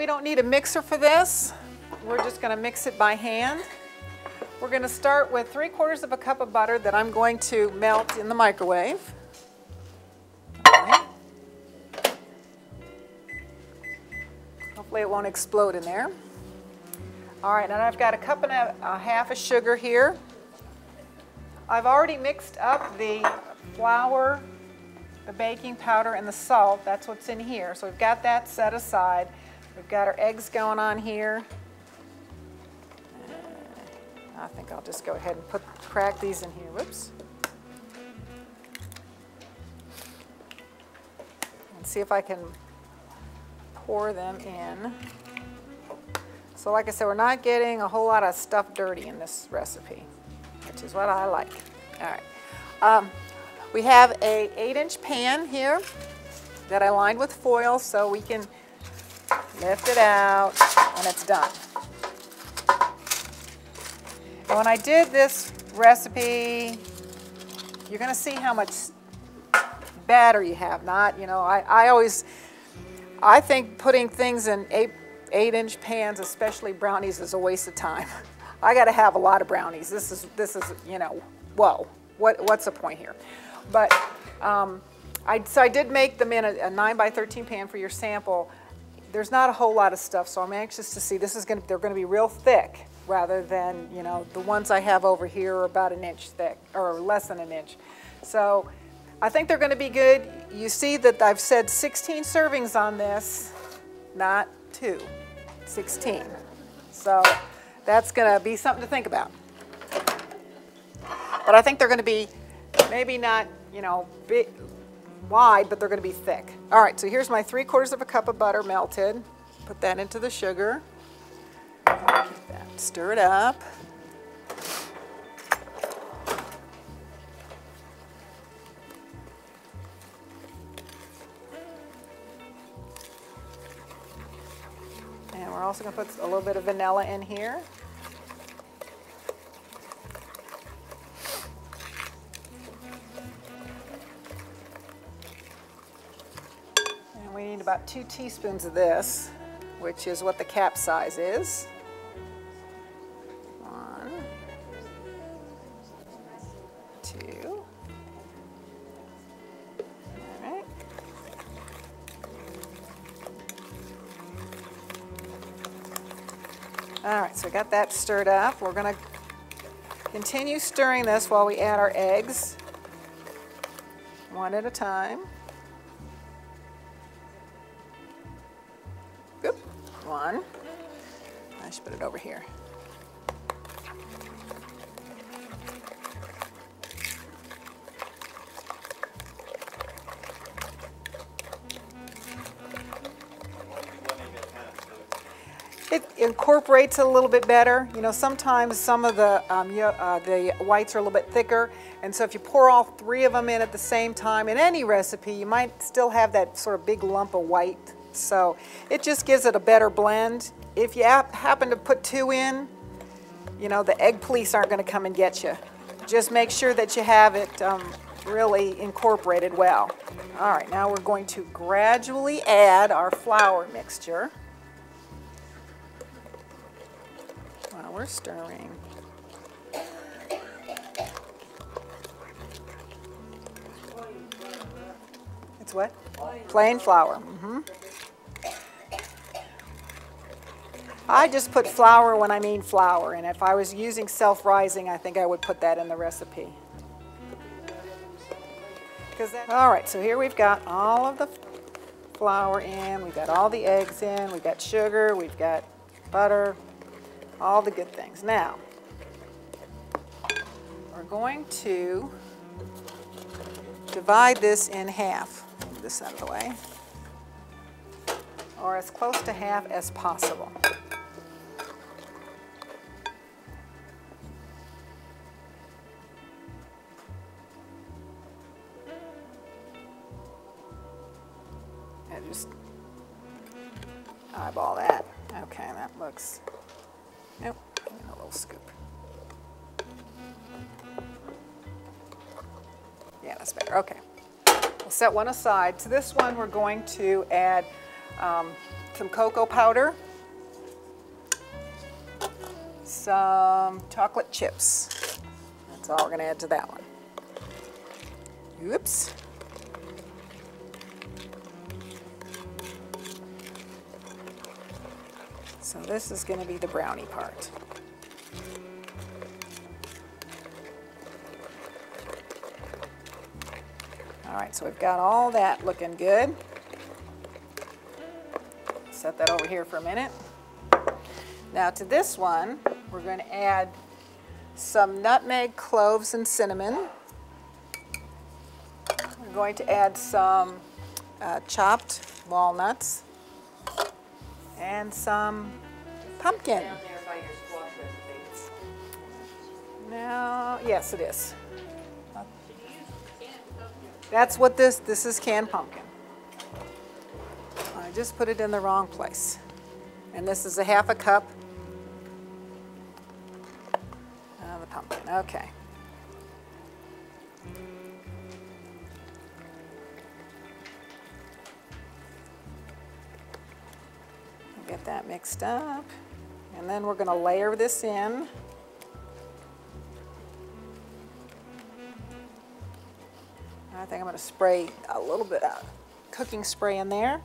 don't need a mixer for this. We're just going to mix it by hand. We're going to start with 3/4 of a cup of butter that I'm going to melt in the microwave. Okay. Hopefully it won't explode in there. All right, and I've got a cup and a half of sugar here. I've already mixed up the flour, the baking powder, and the salt. That's what's in here. So we've got that set aside. We've got our eggs going on here. I think I'll just go ahead and crack these in here. Whoops. And see if I can pour them in. So like I said, we're not getting a whole lot of stuff dirty in this recipe, which is what I like. All right. We have a 8-inch pan here that I lined with foil so we can lift it out and it's done. And when I did this recipe, you're going to see how much batter you have. Not, you know, I think putting things in 8-inch pans, especially brownies, is a waste of time. I got to have a lot of brownies. This is, you know, whoa, what's the point here? But so I did make them in a 9x13 pan for your sample. There's not a whole lot of stuff, so I'm anxious to see. They're going to be real thick, rather than, you know, the ones I have over here are about 1 inch thick, or less than 1 inch. So I think they're going to be good. You see that I've said 16 servings on this, not 2, 16. So that's going to be something to think about. But I think they're going to be maybe not, you know, big, wide, but they're going to be thick. All right, so here's my 3/4 of a cup of butter melted. Put that into the sugar. Stir it up. And we're also going to put a little bit of vanilla in here. And we need about 2 teaspoons of this, which is what the cap size is. 1, 2. All right. All right, so we got that stirred up. We're going to continue stirring this while we add our eggs, one at a time. Oop, 1. I should put it over here. It incorporates it a little bit better. You know, sometimes some of the whites are a little bit thicker, and so if you pour all 3 of them in at the same time in any recipe, you might still have that sort of big lump of white. So it just gives it a better blend. If you happen to put 2 in, you know, the egg police aren't going to come and get you. Just make sure that you have it really incorporated well. All right, now we're going to gradually add our flour mixture. While we're stirring. It's what? Plain flour. Mm-hmm. I just put flour when I mean flour, and if I was using self-rising, I think I would put that in the recipe. All right, so here we've got all of the flour in, we've got all the eggs in, we've got sugar, we've got butter, all the good things. Now, we're going to divide this in half. Move this out of the way. Or as close to half as possible. And just eyeball that. Okay, that looks... Nope, a little scoop. Yeah, that's better. Okay. We'll set one aside. To this one, we're going to add some cocoa powder, some chocolate chips. That's all we're going to add to that one. Oops. So this is going to be the brownie part. All right, so we've got all that looking good. Set that over here for a minute. Now to this one, we're going to add some nutmeg, cloves, and cinnamon. We're going to add some chopped walnuts and some pumpkin. Down there by your squash recipe. Now, yes, it is. That's what this is, canned pumpkin. I just put it in the wrong place. And this is a half a cup of the pumpkin. Okay. Get that mixed up. And then we're going to layer this in. I think I'm going to spray a little bit of cooking spray in there.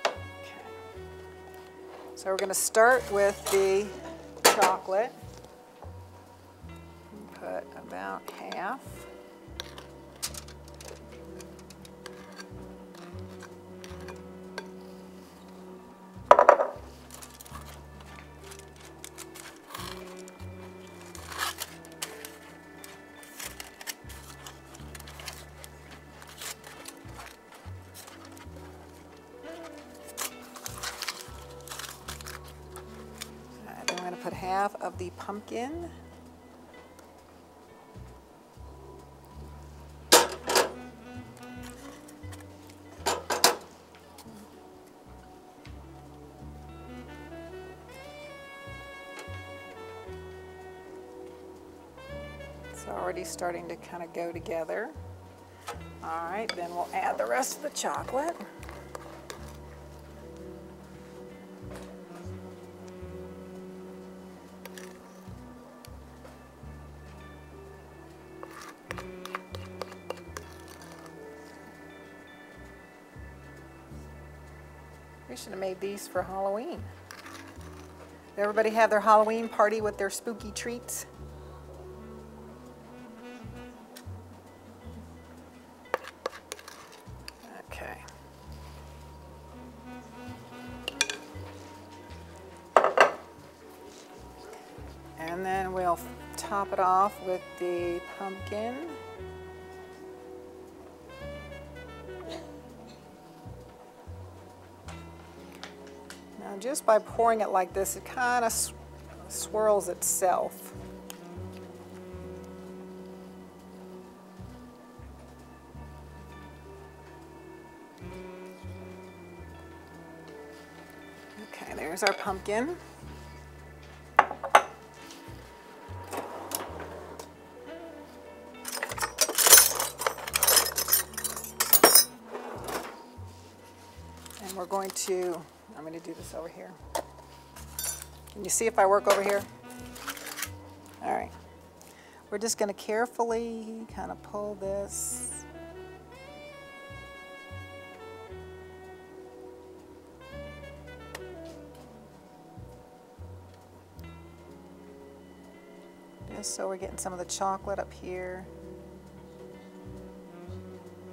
Okay. So we're going to start with the chocolate. Put about half. Then we're going to put half of the pumpkin. It's already starting to kind of go together. All right, then we'll add the rest of the chocolate. We should have made these for Halloween. Did everybody have their Halloween party with their spooky treats? Okay. And then we'll top it off with the pumpkin. Now just by pouring it like this, it kind of swirls itself. Okay, there's our pumpkin. And we're going to, I'm going to do this over here. Can you see if I work over here? All right. We're just going to carefully kind of pull this. Just so we're getting some of the chocolate up here.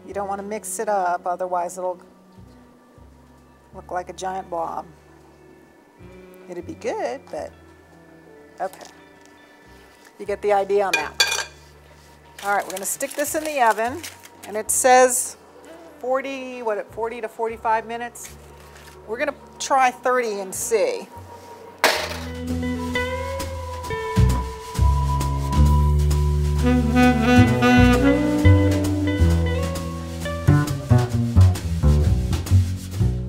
You don't want to mix it up, otherwise it'll look like a giant blob. It'd be good, but okay. You get the idea on that. All right, we're going to stick this in the oven, and it says 40 to 45 minutes. We're going to try 30 and see.